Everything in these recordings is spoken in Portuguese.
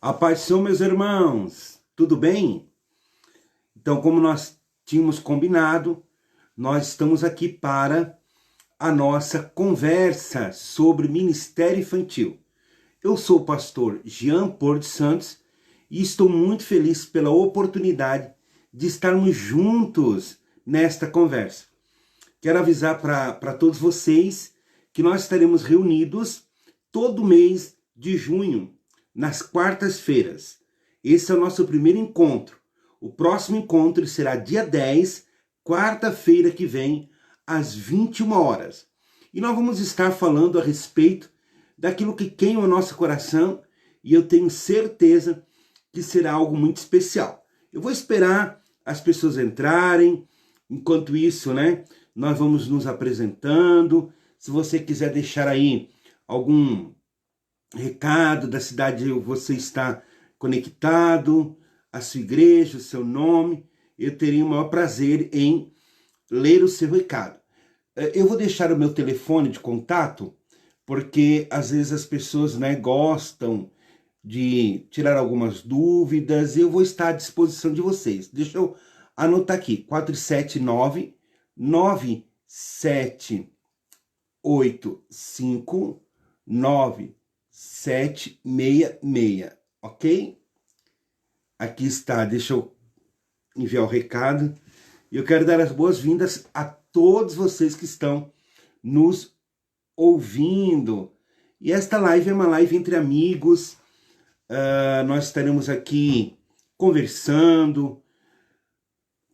A paz do Senhor, meus irmãos, tudo bem? Então, como nós tínhamos combinado, nós estamos aqui para a nossa conversa sobre ministério infantil. Eu sou o pastor Jean Porto Santos e estou muito feliz pela oportunidade de estarmos juntos nesta conversa. Quero avisar para todos vocês que nós estaremos reunidos todo mês de junho, nas quartas-feiras. Esse é o nosso primeiro encontro. O próximo encontro será dia 10, quarta-feira que vem, às 21 horas. E nós vamos estar falando a respeito daquilo que queima o nosso coração e eu tenho certeza que será algo muito especial. Eu vou esperar as pessoas entrarem, enquanto isso, nós vamos nos apresentando. Se você quiser deixar aí algum recado da cidade onde você está conectado, a sua igreja, o seu nome, eu teria o maior prazer em ler o seu recado. Eu vou deixar o meu telefone de contato, porque às vezes as pessoas gostam de tirar algumas dúvidas, e eu vou estar à disposição de vocês. Deixa eu anotar aqui, 479 9785 9766, ok? Aqui está, deixa eu enviar o recado. E eu quero dar as boas-vindas a todos vocês que estão nos ouvindo. E esta live é uma live entre amigos. Nós estaremos aqui conversando,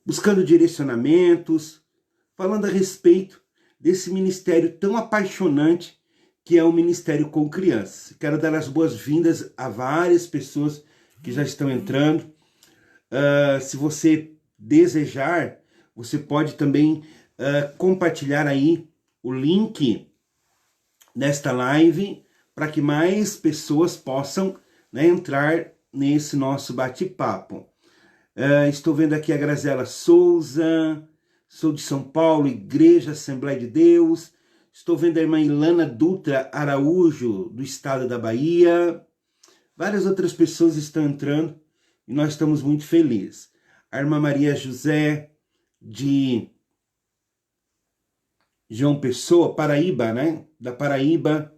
buscando direcionamentos, falando a respeito desse ministério tão apaixonante que é o Ministério com Crianças. Quero dar as boas-vindas a várias pessoas que já estão entrando. Se você desejar, você pode também compartilhar aí o link desta live para que mais pessoas possam entrar nesse nosso bate-papo. Estou vendo aqui a Graziela Souza, sou de São Paulo, Igreja Assembleia de Deus. Estou vendo a irmã Ilana Dutra Araújo, do estado da Bahia. Várias outras pessoas estão entrando e nós estamos muito felizes. A irmã Maria José, de João Pessoa, Paraíba, da Paraíba.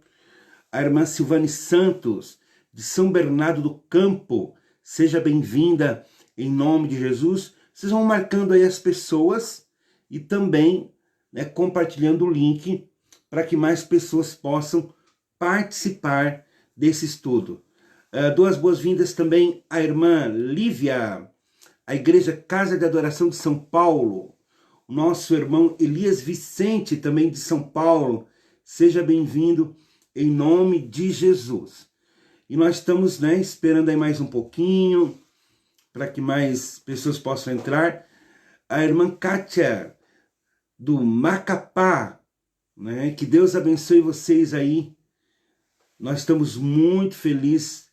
A irmã Silvane Santos, de São Bernardo do Campo. Seja bem-vinda em nome de Jesus. Vocês vão marcando aí as pessoas e também compartilhando o link para que mais pessoas possam participar desse estudo. Dou as boas-vindas também à irmã Lívia, a Igreja Casa de Adoração de São Paulo. O nosso irmão Elias Vicente, também de São Paulo. Seja bem-vindo em nome de Jesus. E nós estamos esperando aí mais um pouquinho para que mais pessoas possam entrar. A irmã Kátia, do Macapá, que Deus abençoe vocês aí. Nós estamos muito felizes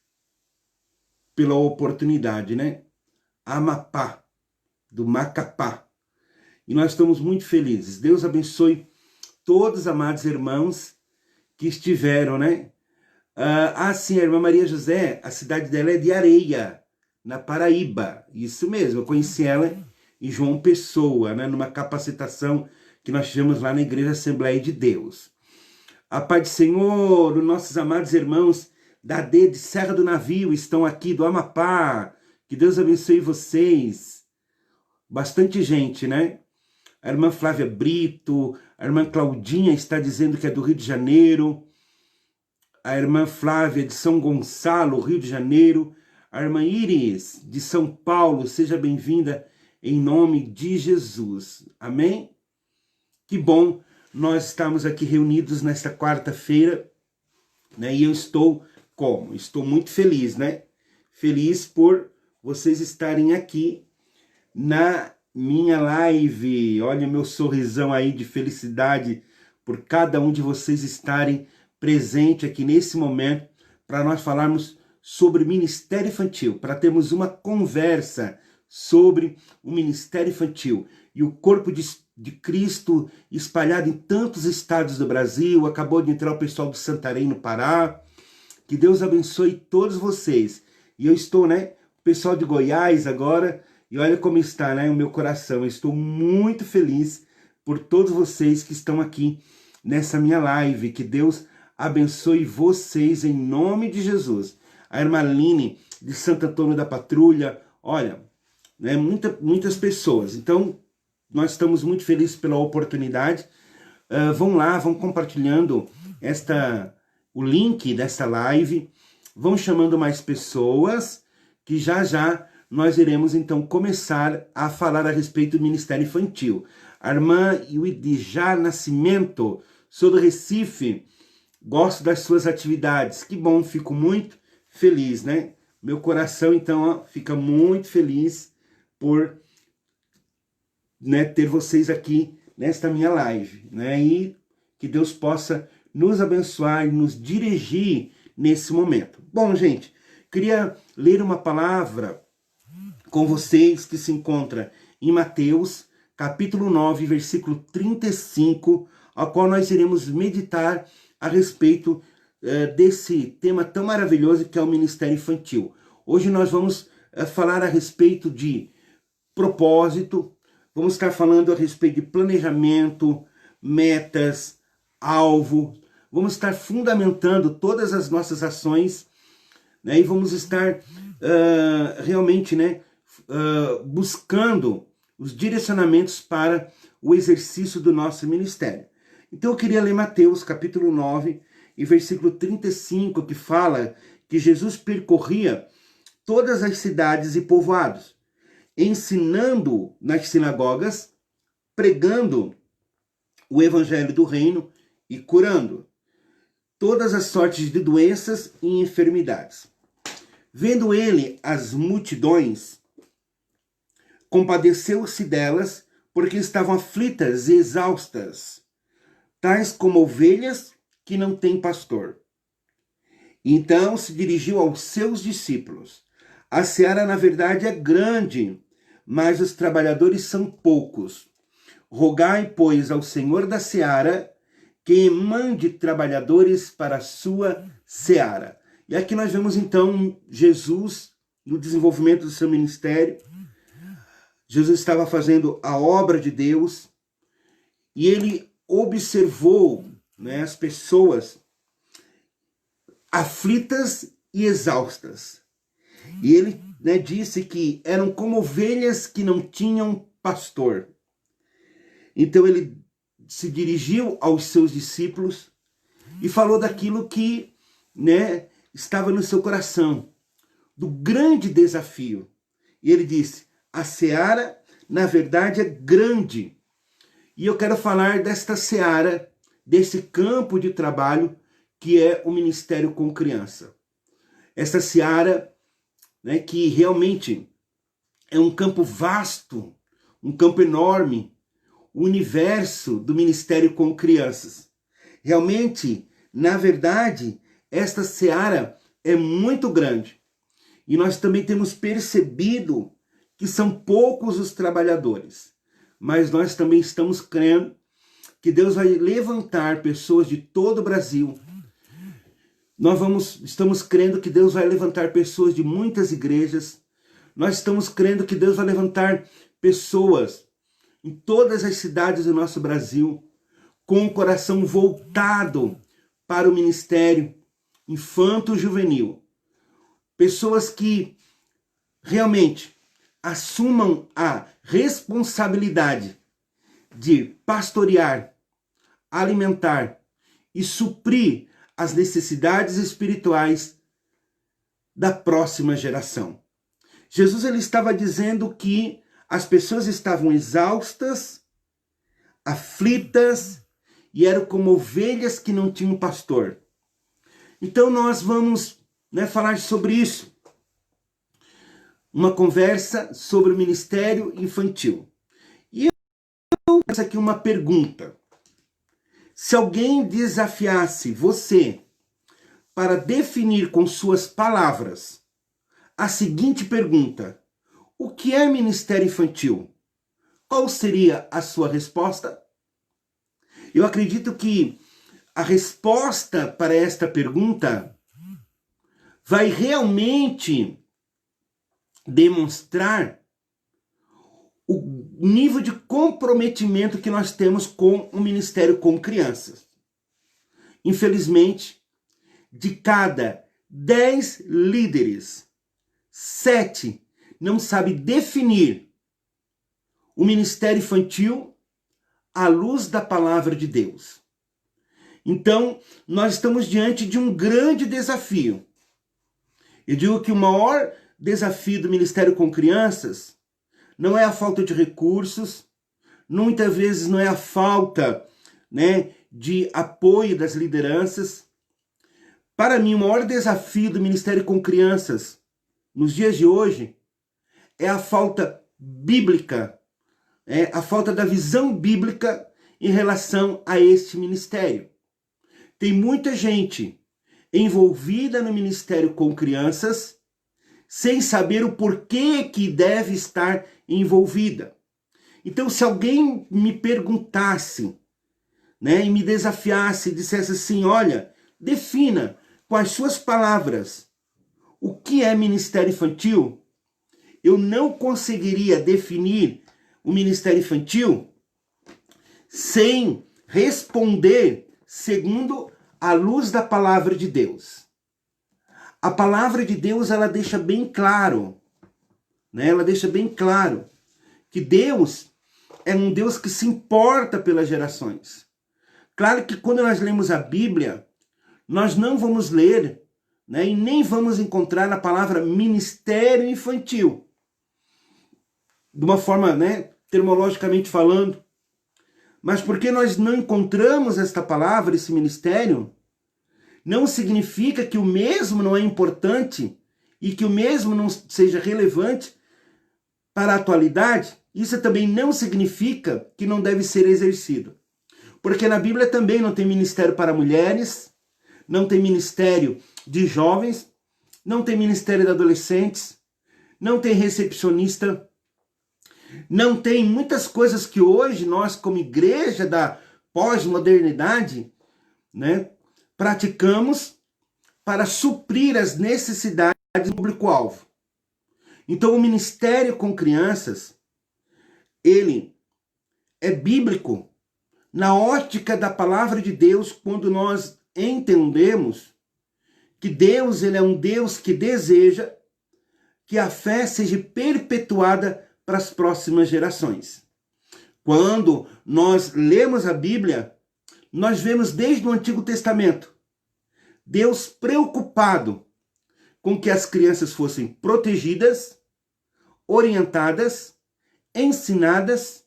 pela oportunidade, Amapá, do Macapá. E nós estamos muito felizes. Deus abençoe todos os amados irmãos que estiveram, sim, a irmã Maria José, a cidade dela é de Areia, na Paraíba. Isso mesmo, eu conheci ela em João Pessoa, numa capacitação que nós tivemos lá na Igreja Assembleia de Deus. A paz do Senhor, os nossos amados irmãos da D de Serra do Navio estão aqui do Amapá. Que Deus abençoe vocês. Bastante gente, A irmã Flávia Brito, a irmã Claudinha está dizendo que é do Rio de Janeiro. A irmã Flávia de São Gonçalo, Rio de Janeiro. A irmã Iris de São Paulo, seja bem-vinda em nome de Jesus. Amém? Que bom nós estamos aqui reunidos nesta quarta-feira, e eu estou como? Estou muito feliz, Feliz por vocês estarem aqui na minha live. Olha o meu sorrisão aí de felicidade por cada um de vocês estarem presente aqui nesse momento para nós falarmos sobre ministério infantil, para termos uma conversa sobre o ministério infantil e o corpo de Cristo espalhado em tantos estados do Brasil. Acabou de entrar o pessoal do Santarém, no Pará. Que Deus abençoe todos vocês. E eu estou, né, o pessoal de Goiás agora, e olha como está, né, o meu coração. Eu estou muito feliz por todos vocês que estão aqui nessa minha live. Que Deus abençoe vocês em nome de Jesus. A irmã Aline de Santo Antônio da Patrulha, olha, né, muitas pessoas. Então, nós estamos muito felizes pela oportunidade. Vão lá, vão compartilhando o link dessa live, vão chamando mais pessoas, que já já nós iremos então começar a falar a respeito do Ministério Infantil. A irmã Iudijá Nascimento, sou do Recife, gosto das suas atividades. Que bom, fico muito feliz, né? Meu coração então ó, fica muito feliz por, né, ter vocês aqui nesta minha live, né? E que Deus possa nos abençoar e nos dirigir nesse momento. Bom, gente, queria ler uma palavra com vocês que se encontra em Mateus, capítulo 9, versículo 35, ao qual nós iremos meditar a respeito desse tema tão maravilhoso que é o Ministério Infantil. Hoje nós vamos falar a respeito de propósito, vamos estar falando a respeito de planejamento, metas, alvo, vamos estar fundamentando todas as nossas ações, né, e vamos estar realmente, né, buscando os direcionamentos para o exercício do nosso ministério. Então eu queria ler Mateus capítulo 9 e versículo 35, que fala que Jesus percorria todas as cidades e povoados, ensinando nas sinagogas, pregando o evangelho do reino e curando todas as sortes de doenças e enfermidades. Vendo ele as multidões, compadeceu-se delas, porque estavam aflitas e exaustas, tais como ovelhas que não têm pastor. Então se dirigiu aos seus discípulos: a seara, na verdade, é grande, mas os trabalhadores são poucos. Rogai, pois, ao Senhor da seara que mande trabalhadores para a sua seara. E aqui nós vemos então Jesus no desenvolvimento do seu ministério. Jesus estava fazendo a obra de Deus e ele observou, né, as pessoas aflitas e exaustas. E ele, né, disse que eram como ovelhas que não tinham pastor. Então ele se dirigiu aos seus discípulos e falou daquilo que, né, estava no seu coração, do grande desafio. E ele disse: a seara, na verdade, é grande. E eu quero falar desta seara, desse campo de trabalho que é o ministério com criança. Essa seara, né, que realmente é um campo vasto, um campo enorme, o universo do ministério com crianças. Realmente, na verdade, esta seara é muito grande. E nós também temos percebido que são poucos os trabalhadores. Mas nós também estamos crendo que Deus vai levantar pessoas de todo o Brasil. Estamos crendo que Deus vai levantar pessoas de muitas igrejas. Nós estamos crendo que Deus vai levantar pessoas em todas as cidades do nosso Brasil, com o coração voltado para o ministério infanto-juvenil. Pessoas que realmente assumam a responsabilidade de pastorear, alimentar e suprir as necessidades espirituais da próxima geração. Jesus ele estava dizendo que as pessoas estavam exaustas, aflitas e eram como ovelhas que não tinham pastor. Então nós vamos, né, falar sobre isso. Uma conversa sobre o ministério infantil. E eu faço aqui uma pergunta. Se alguém desafiasse você para definir com suas palavras a seguinte pergunta: o que é ministério infantil? Qual seria a sua resposta? Eu acredito que a resposta para esta pergunta vai realmente demonstrar o nível de comprometimento que nós temos com o ministério com crianças. Infelizmente, de cada 10 líderes, 7 não sabem definir o ministério infantil à luz da palavra de Deus. Então, nós estamos diante de um grande desafio. Eu digo que o maior desafio do ministério com crianças não é a falta de recursos, muitas vezes não é a falta, de apoio das lideranças. Para mim, o maior desafio do ministério com crianças nos dias de hoje é a falta bíblica, a falta da visão bíblica em relação a este ministério. Tem muita gente envolvida no ministério com crianças sem saber o porquê que deve estar envolvida. Então, se alguém me perguntasse, e me desafiasse, dissesse assim, olha, defina com as suas palavras o que é ministério infantil, eu não conseguiria definir o ministério infantil sem responder segundo a luz da palavra de Deus. A palavra de Deus, ela deixa bem claro, ela deixa bem claro que Deus é um Deus que se importa pelas gerações. Claro que quando nós lemos a Bíblia, nós não vamos ler, e nem vamos encontrar a palavra ministério infantil. De uma forma, termologicamente falando. Mas porque nós não encontramos esta palavra, esse ministério, não significa que o mesmo não é importante e que o mesmo não seja relevante para a atualidade. Isso também não significa que não deve ser exercido. Porque na Bíblia também não tem ministério para mulheres, não tem ministério de jovens, não tem ministério de adolescentes, não tem recepcionista, não tem muitas coisas que hoje nós, como igreja da pós-modernidade, praticamos para suprir as necessidades do público-alvo. Então, o ministério com crianças, ele é bíblico na ótica da palavra de Deus, quando nós entendemos que Deus, ele é um Deus que deseja que a fé seja perpetuada para as próximas gerações. Quando nós lemos a Bíblia, nós vemos desde o Antigo Testamento Deus preocupado com que as crianças fossem protegidas, orientadas, ensinadas,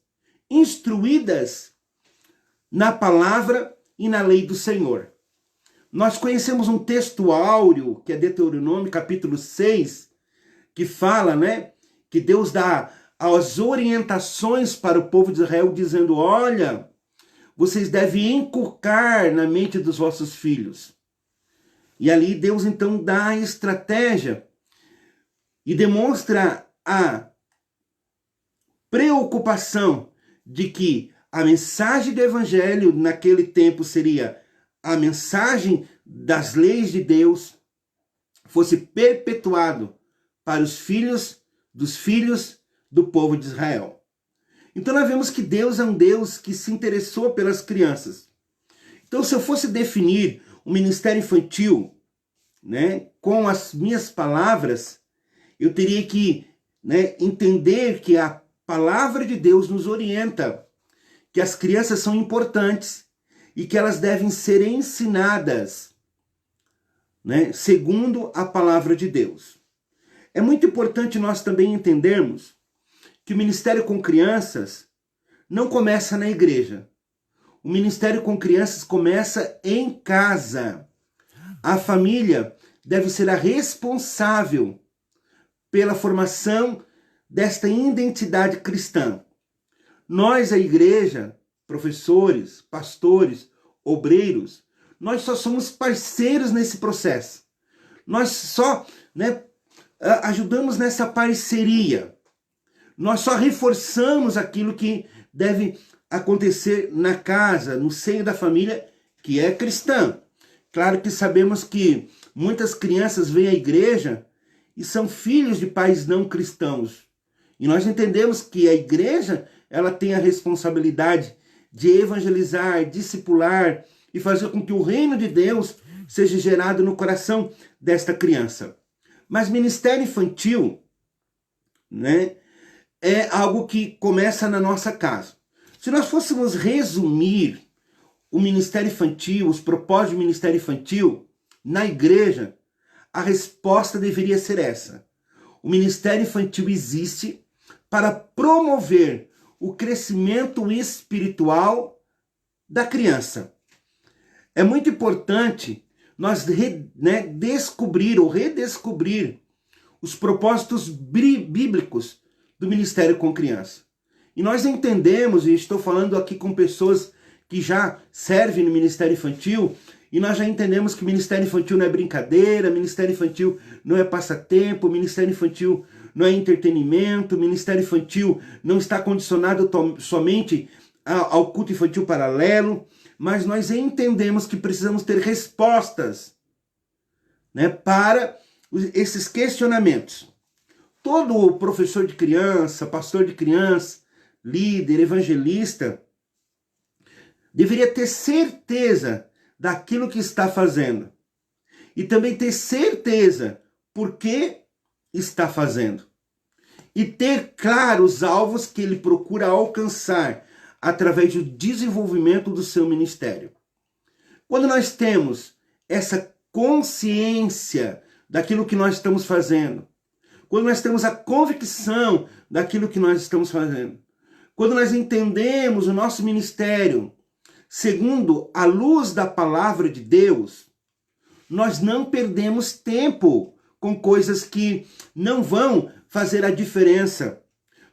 instruídas na palavra e na lei do Senhor. Nós conhecemos um texto áureo, que é Deuteronômio, capítulo 6, que fala, que Deus dá as orientações para o povo de Israel, dizendo, olha, vocês devem inculcar na mente dos vossos filhos. E ali Deus então dá a estratégia e demonstra a preocupação de que a mensagem do evangelho naquele tempo seria a mensagem das leis de Deus, fosse perpetuado para os filhos dos filhos do povo de Israel. Então nós vemos que Deus é um Deus que se interessou pelas crianças. Então, se eu fosse definir o ministério infantil, com as minhas palavras, eu teria que entender que a palavra de Deus nos orienta, que as crianças são importantes e que elas devem ser ensinadas, segundo a palavra de Deus. É muito importante nós também entendermos que o ministério com crianças não começa na igreja. O ministério com crianças começa em casa. A família deve ser a responsável pela formação desta identidade cristã. Nós, a igreja, professores, pastores, obreiros, nós só somos parceiros nesse processo. Nós só ajudamos nessa parceria. Nós só reforçamos aquilo que deve acontecer na casa, no seio da família, que é cristã. Claro que sabemos que muitas crianças vêm à igreja e são filhos de pais não cristãos. E nós entendemos que a igreja, ela tem a responsabilidade de evangelizar, discipular e fazer com que o reino de Deus seja gerado no coração desta criança. Mas ministério infantil, né, é algo que começa na nossa casa. Se nós fôssemos resumir o ministério infantil, os propósitos do ministério infantil na igreja, a resposta deveria ser essa. O ministério infantil existe para promover o crescimento espiritual da criança. É muito importante nós descobrir ou redescobrir os propósitos bíblicos do ministério com criança. E nós entendemos, e estou falando aqui com pessoas que já servem no ministério infantil, e nós já entendemos que ministério infantil não é brincadeira, ministério infantil não é passatempo, ministério infantil não é entretenimento, ministério infantil não está condicionado somente ao culto infantil paralelo, mas nós entendemos que precisamos ter respostas, né, para esses questionamentos. Todo professor de criança, pastor de criança, líder, evangelista, deveria ter certeza daquilo que está fazendo. E também ter certeza por que está fazendo. E ter claros os alvos que ele procura alcançar através do desenvolvimento do seu ministério. Quando nós temos essa consciência daquilo que nós estamos fazendo, quando nós temos a convicção daquilo que nós estamos fazendo, quando nós entendemos o nosso ministério segundo a luz da palavra de Deus, nós não perdemos tempo com coisas que não vão fazer a diferença.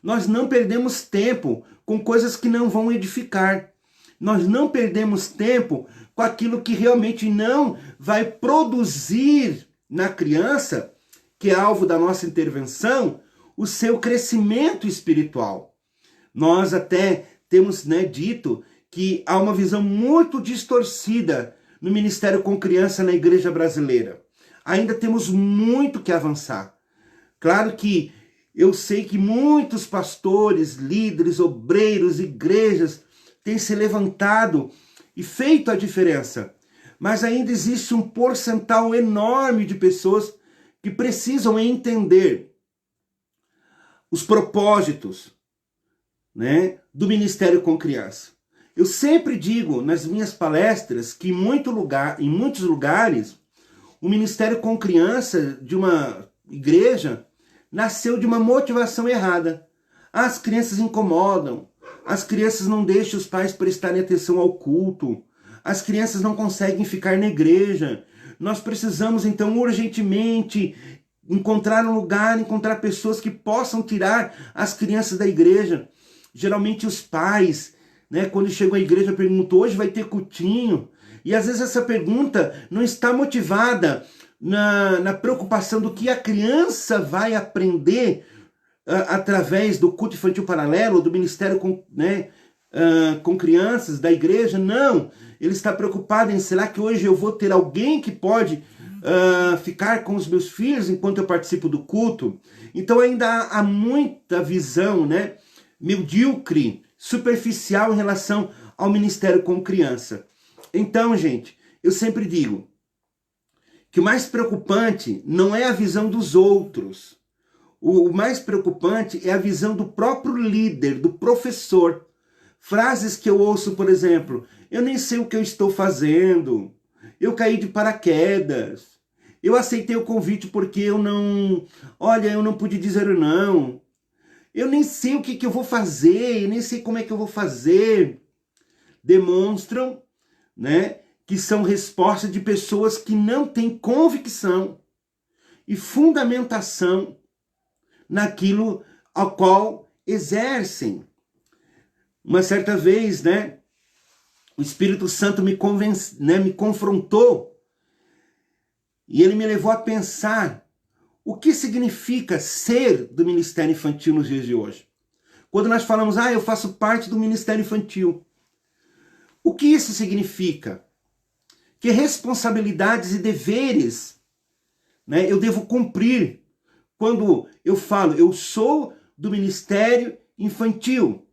Nós não perdemos tempo com coisas que não vão edificar. Nós não perdemos tempo com aquilo que realmente não vai produzir na criança, que é alvo da nossa intervenção, o seu crescimento espiritual. Nós até temos, dito que há uma visão muito distorcida no ministério com criança na igreja brasileira. Ainda temos muito que avançar. Claro que eu sei que muitos pastores, líderes, obreiros, igrejas têm se levantado e feito a diferença. Mas ainda existe um percentual enorme de pessoas que precisam entender os propósitos, do ministério com criança. Eu sempre digo nas minhas palestras que em muitos lugares o ministério com criança de uma igreja nasceu de uma motivação errada. As crianças incomodam, as crianças não deixam os pais prestarem atenção ao culto, as crianças não conseguem ficar na igreja. Nós precisamos então urgentemente encontrar um lugar, encontrar pessoas que possam tirar as crianças da igreja. Geralmente os pais, quando chegam à igreja, perguntam: hoje vai ter cultinho? E às vezes essa pergunta não está motivada na preocupação do que a criança vai aprender através do culto infantil paralelo, do ministério com crianças da igreja. Não, ele está preocupado em: será que hoje eu vou ter alguém que pode ficar com os meus filhos enquanto eu participo do culto? Então ainda há muita visão, medíocre, superficial em relação ao ministério com criança. Então, gente, eu sempre digo que o mais preocupante não é a visão dos outros. O mais preocupante é a visão do próprio líder, do professor. Frases que eu ouço, por exemplo: eu nem sei o que eu estou fazendo, eu caí de paraquedas, eu aceitei o convite porque eu não pude dizer não, eu nem sei o que eu vou fazer, eu nem sei como é que eu vou fazer. Demonstram, que são respostas de pessoas que não têm convicção e fundamentação naquilo ao qual exercem. Uma certa vez, o Espírito Santo me confrontou e ele me levou a pensar o que significa ser do ministério infantil nos dias de hoje. Quando nós falamos: eu faço parte do ministério infantil, o que isso significa? Que responsabilidades e deveres eu devo cumprir quando eu falo, eu sou do Ministério Infantil.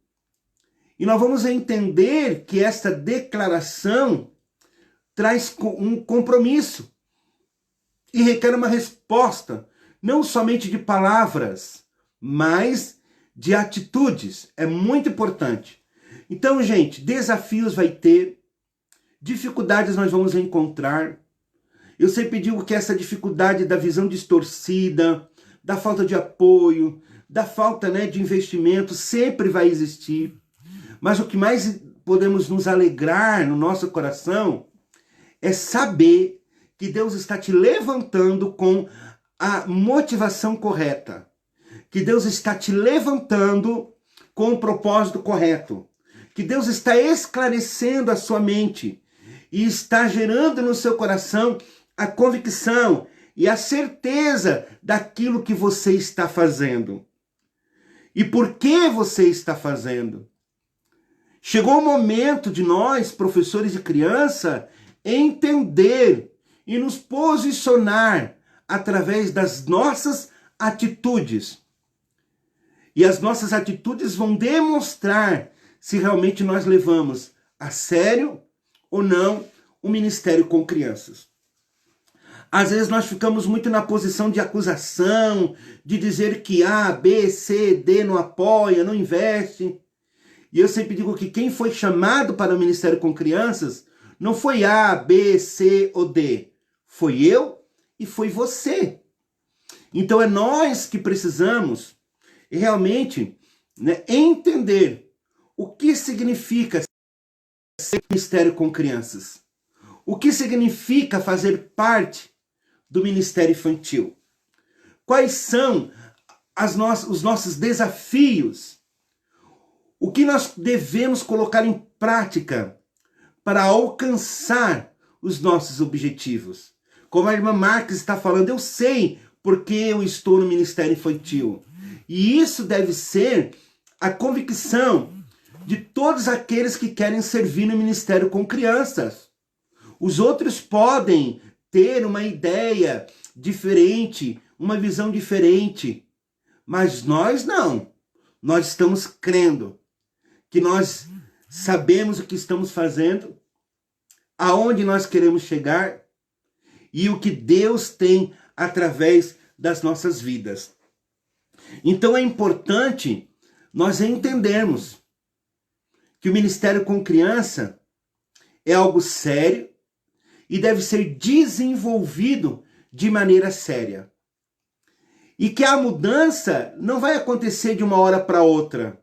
E nós vamos entender que esta declaração traz um compromisso e requer uma resposta, não somente de palavras, mas de atitudes. É muito importante. Então, gente, desafios vai ter, dificuldades nós vamos encontrar. Eu sempre digo que essa dificuldade da visão distorcida, da falta de apoio, da falta, né, de investimento, sempre vai existir. Mas o que mais podemos nos alegrar no nosso coração é saber que Deus está te levantando com a motivação correta. Que Deus está te levantando com o propósito correto. Que Deus está esclarecendo a sua mente e está gerando no seu coração a convicção e a certeza daquilo que você está fazendo. E por que você está fazendo? Chegou o momento de nós, professores de criança, entender e nos posicionar através das nossas atitudes. E as nossas atitudes vão demonstrar se realmente nós levamos a sério ou não o ministério com crianças. Às vezes nós ficamos muito na posição de acusação, de dizer que A, B, C, D não apoia, não investe. E eu sempre digo que quem foi chamado para o ministério com crianças não foi A, B, C ou D. Foi eu e foi você. Então é nós que precisamos realmente, né, entender o que significa ser ministério com crianças. O que significa fazer parte do ministério infantil. Quais são os nossos desafios? O que nós devemos colocar em prática para alcançar os nossos objetivos? Como a irmã Marques está falando, eu sei porque eu estou no ministério infantil. E isso deve ser a convicção de todos aqueles que querem servir no ministério com crianças. Os outros podem ter uma ideia diferente, uma visão diferente, mas nós não. Nós estamos crendo que nós sabemos o que estamos fazendo, aonde nós queremos chegar e o que Deus tem através das nossas vidas. Então é importante nós entendermos que o ministério com criança é algo sério e deve ser desenvolvido de maneira séria. E que a mudança não vai acontecer de uma hora para outra.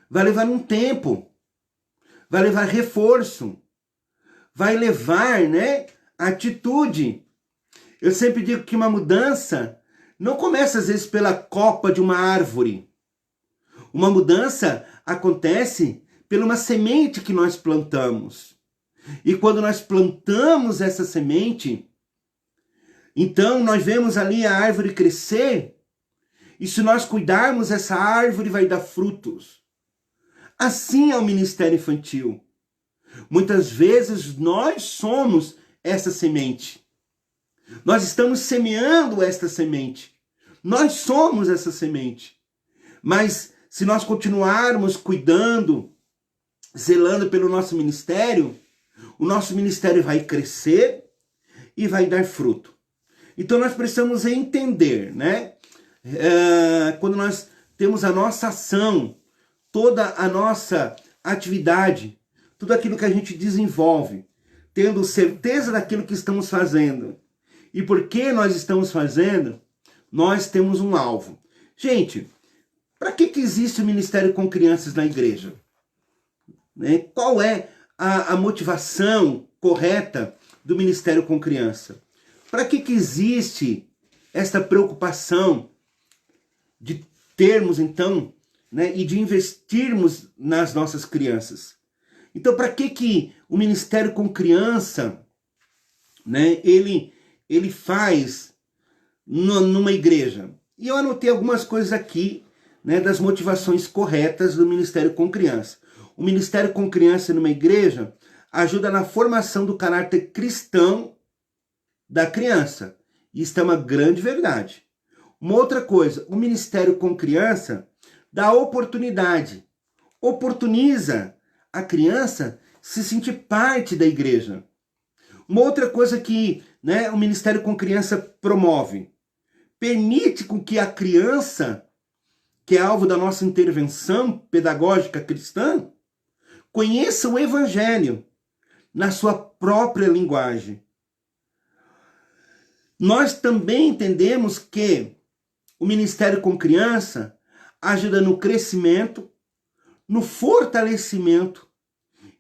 Vai levar um tempo, vai levar reforço, vai levar, né, atitude. Eu sempre digo que uma mudança não começa às vezes pela copa de uma árvore. Uma mudança acontece por uma semente que nós plantamos. E quando nós plantamos essa semente, então nós vemos ali a árvore crescer, e se nós cuidarmos, essa árvore vai dar frutos. Assim é o ministério infantil. Muitas vezes nós somos essa semente. Nós estamos semeando esta semente. Nós somos essa semente. Mas se nós continuarmos cuidando, zelando pelo nosso ministério, o nosso ministério vai crescer e vai dar fruto. Então nós precisamos entender, né? Quando nós temos a nossa ação, toda a nossa atividade, tudo aquilo que a gente desenvolve, tendo certeza daquilo que estamos fazendo. E por que nós estamos fazendo, nós temos um alvo. Gente, para que existe o ministério com crianças na igreja? Né? Qual é a motivação correta do ministério com criança? Para que existe esta preocupação de termos, então, né, e de investirmos nas nossas crianças? Então, para que o ministério com criança, né, ele faz numa igreja? E eu anotei algumas coisas aqui, né, das motivações corretas do ministério com criança. O ministério com criança numa igreja ajuda na formação do caráter cristão da criança. Isso é uma grande verdade. Uma outra coisa, o ministério com criança dá oportunidade, oportuniza a criança se sentir parte da igreja. Uma outra coisa que, né, o ministério com criança promove, permite com que a criança, que é alvo da nossa intervenção pedagógica cristã, conheça o evangelho na sua própria linguagem. Nós também entendemos que o ministério com criança ajuda no crescimento, no fortalecimento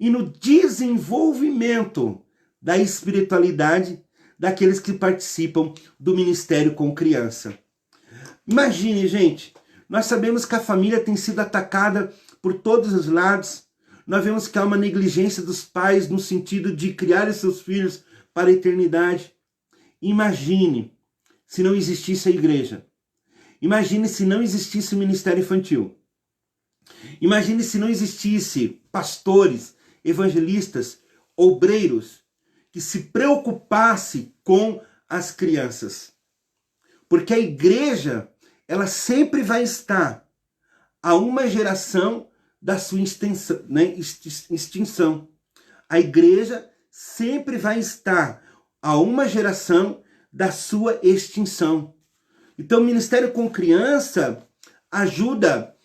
e no desenvolvimento da espiritualidade daqueles que participam do ministério com criança. Imagine, gente, nós sabemos que a família tem sido atacada por todos os lados. Nós vemos que há uma negligência dos pais no sentido de criar os seus filhos para a eternidade. Imagine se não existisse a igreja. Imagine se não existisse o ministério infantil. Imagine se não existisse pastores, evangelistas, obreiros que se preocupasse com as crianças. Porque a igreja, ela sempre vai estar a uma geração da sua extinção. A igreja sempre vai estar a uma geração da sua extinção. Então, o ministério com criança ajuda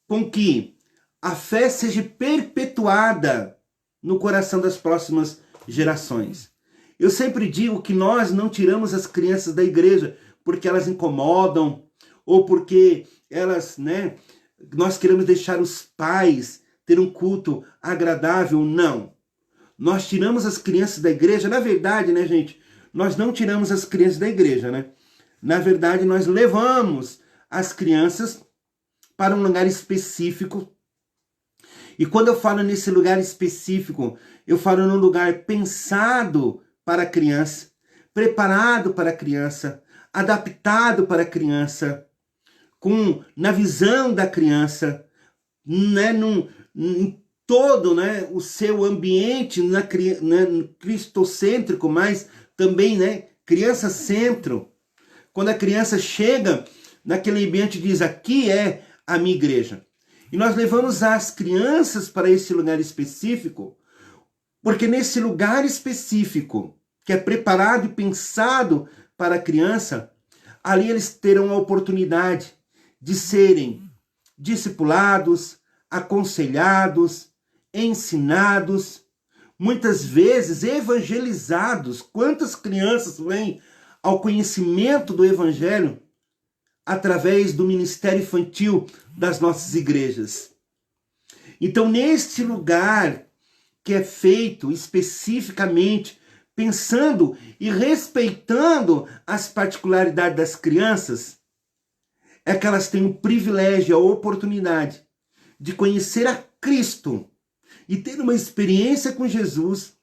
com que a fé seja perpetuada no coração das próximas gerações. Eu sempre digo que nós não tiramos as crianças da igreja porque elas incomodam ou porque elas, nós queremos deixar os pais ter um culto agradável. Não. Nós tiramos as crianças da igreja. Na verdade, gente, nós não tiramos as crianças da igreja, Na verdade, nós levamos as crianças para um lugar específico. E quando eu falo nesse lugar específico, eu falo num lugar pensado para a criança, preparado para a criança, adaptado para a criança, na visão da criança, em todo o seu ambiente cristocêntrico, mas também criança-centro. Quando a criança chega naquele ambiente e diz, aqui é a minha igreja. E nós levamos as crianças para esse lugar específico, porque nesse lugar específico, que é preparado e pensado para a criança, ali eles terão a oportunidade de serem discipulados, aconselhados, ensinados, muitas vezes evangelizados. Quantas crianças vêm ao conhecimento do evangelho através do ministério infantil das nossas igrejas? Então, neste lugar que é feito especificamente pensando e respeitando as particularidades das crianças, é que elas têm o privilégio, a oportunidade de conhecer a Cristo e ter uma experiência com Jesus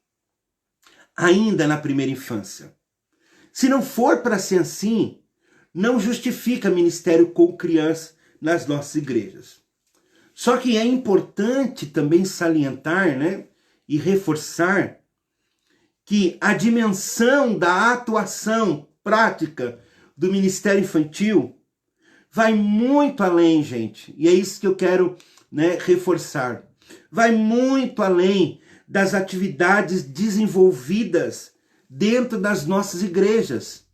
ainda na primeira infância. Se não for para ser assim, não justifica ministério com criança nas nossas igrejas. Só que é importante também salientar, e reforçar que a dimensão da atuação prática do ministério infantil vai muito além, gente. E é isso que eu quero, reforçar. Vai muito além das atividades desenvolvidas dentro das nossas igrejas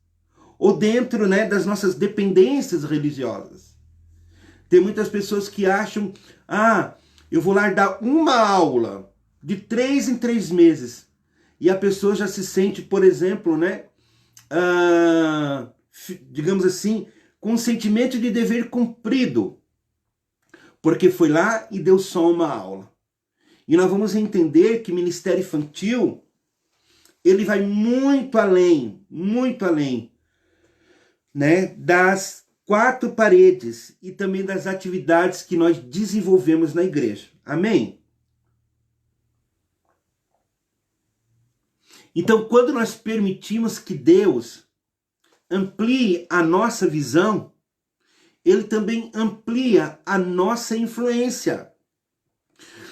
ou dentro, das nossas dependências religiosas. Tem muitas pessoas que acham, eu vou lá dar uma aula de 3 em 3 meses. E a pessoa já se sente, por exemplo, digamos assim, com um sentimento de dever cumprido, porque foi lá e deu só uma aula. E nós vamos entender que o ministério infantil, ele vai muito além, das 4 paredes e também das atividades que nós desenvolvemos na igreja. Amém? Então, quando nós permitimos que Deus amplie a nossa visão, Ele também amplia a nossa influência.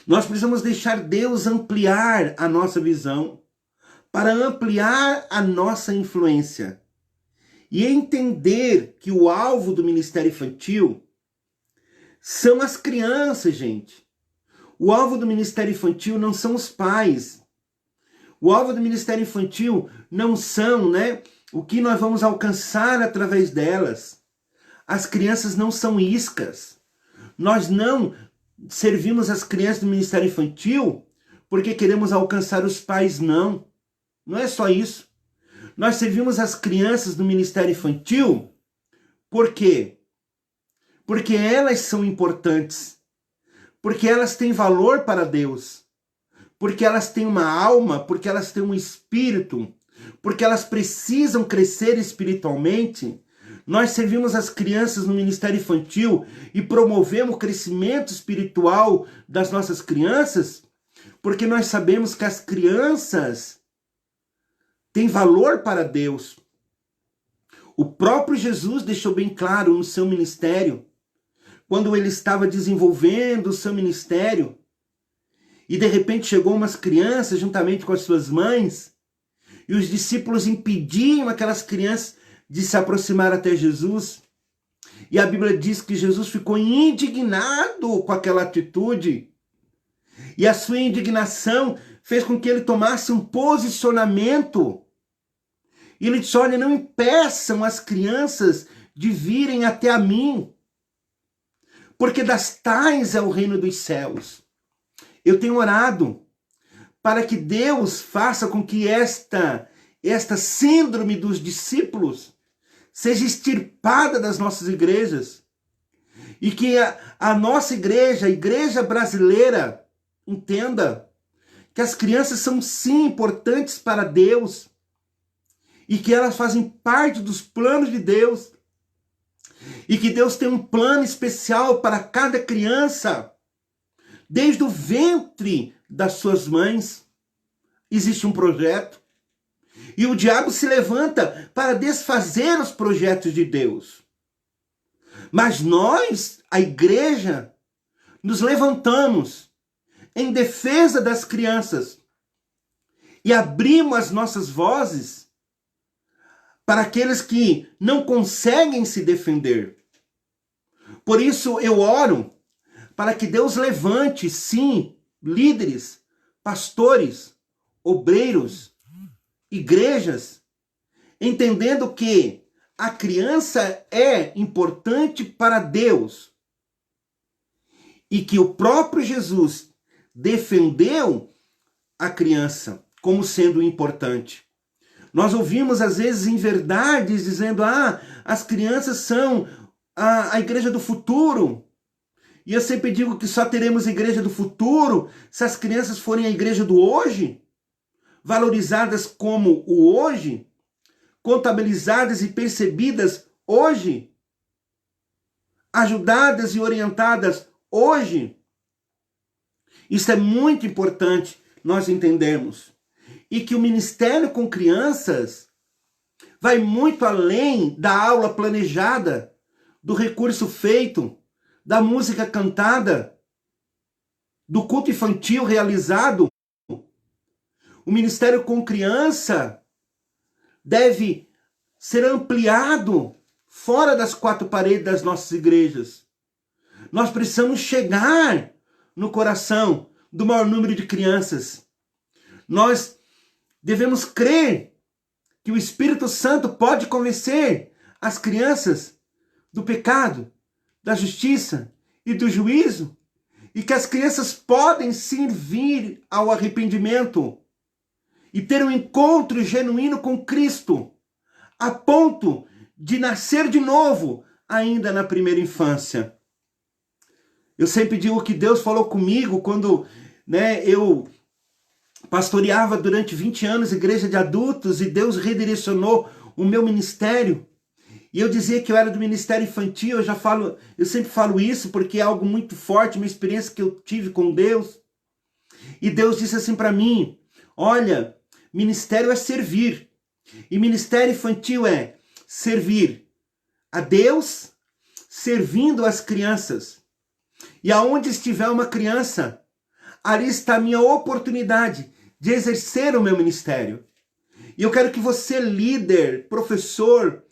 Nós precisamos deixar Deus ampliar a nossa visão para ampliar a nossa influência. e entender que o alvo do ministério infantil são as crianças, gente. O alvo do ministério infantil não são os pais. O alvo do ministério infantil não são, o que nós vamos alcançar através delas. As crianças não são iscas. Nós não servimos as crianças do ministério infantil porque queremos alcançar os pais, não. Não é só isso. Nós servimos as crianças do ministério infantil por quê? Porque elas são importantes. Porque elas têm valor para Deus. Porque elas têm uma alma, porque elas têm um espírito, porque elas precisam crescer espiritualmente. Nós servimos as crianças no ministério infantil e promovemos o crescimento espiritual das nossas crianças, porque nós sabemos que as crianças têm valor para Deus. O próprio Jesus deixou bem claro no seu ministério, quando ele estava desenvolvendo o seu ministério, e de repente chegou umas crianças juntamente com as suas mães, e os discípulos impediam aquelas crianças de se aproximar até Jesus. E a Bíblia diz que Jesus ficou indignado com aquela atitude. E a sua indignação fez com que ele tomasse um posicionamento. E ele disse, olha, não impeçam as crianças de virem até a mim, porque das tais é o reino dos céus. Eu tenho orado para que Deus faça com que esta síndrome dos discípulos seja extirpada das nossas igrejas. E que a nossa igreja, a igreja brasileira, entenda que as crianças são sim importantes para Deus e que elas fazem parte dos planos de Deus e que Deus tem um plano especial para cada criança. Desde o ventre das suas mães existe um projeto. E o diabo se levanta para desfazer os projetos de Deus. Mas nós, a igreja, nos levantamos em defesa das crianças e abrimos as nossas vozes para aqueles que não conseguem se defender. Por isso eu oro para que Deus levante, sim, líderes, pastores, obreiros, igrejas, entendendo que a criança é importante para Deus e que o próprio Jesus defendeu a criança como sendo importante. Nós ouvimos às vezes em verdades dizendo, as crianças são a igreja do futuro. E eu sempre digo que só teremos igreja do futuro se as crianças forem a igreja do hoje, valorizadas como o hoje, contabilizadas e percebidas hoje, ajudadas e orientadas hoje. Isso é muito importante nós entendermos. E que o ministério com crianças vai muito além da aula planejada, do recurso feito, da música cantada, do culto infantil realizado. O ministério com criança deve ser ampliado fora das quatro paredes das nossas igrejas. Nós precisamos chegar no coração do maior número de crianças. Nós devemos crer que o Espírito Santo pode convencer as crianças do pecado, da justiça e do juízo, e que as crianças podem sim vir ao arrependimento e ter um encontro genuíno com Cristo, a ponto de nascer de novo ainda na primeira infância. Eu sempre digo que Deus falou comigo quando eu pastoreava durante 20 anos igreja de adultos e Deus redirecionou o meu ministério. E eu dizia que eu era do ministério infantil, eu sempre falo isso porque é algo muito forte, uma experiência que eu tive com Deus. E Deus disse assim para mim, olha, ministério é servir. E ministério infantil é servir a Deus, servindo as crianças. E aonde estiver uma criança, ali está a minha oportunidade de exercer o meu ministério. E eu quero que você, líder, professor,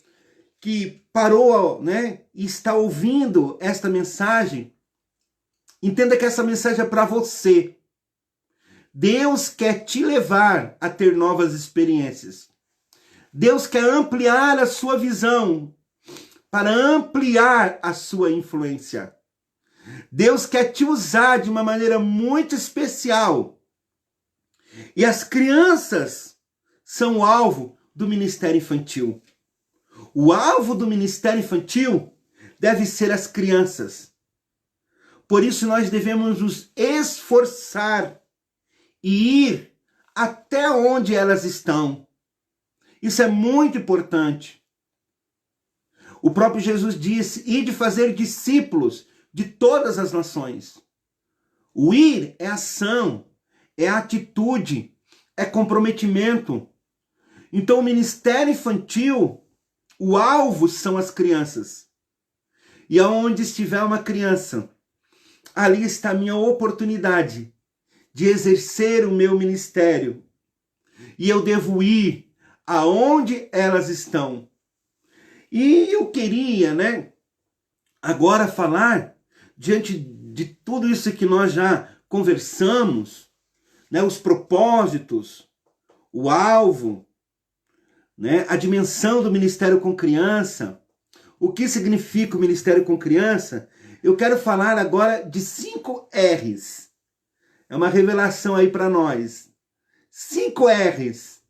que parou, né, e está ouvindo esta mensagem, entenda que essa mensagem é para você. Deus quer te levar a ter novas experiências. Deus quer ampliar a sua visão para ampliar a sua influência. Deus quer te usar de uma maneira muito especial. E as crianças são o alvo do ministério infantil. O alvo do ministério infantil deve ser as crianças. Por isso nós devemos nos esforçar e ir até onde elas estão. Isso é muito importante. O próprio Jesus disse: ide fazer discípulos de todas as nações. O ir é ação, é atitude, é comprometimento. Então o ministério infantil, o alvo são as crianças. E aonde estiver uma criança, ali está a minha oportunidade de exercer o meu ministério. E eu devo ir aonde elas estão. E eu queria, né, agora falar, diante de tudo isso que nós já conversamos, né, os propósitos, o alvo, né, a dimensão do ministério com criança, o que significa o ministério com criança, eu quero falar agora de 5 R's. É uma revelação aí para nós. 5 R's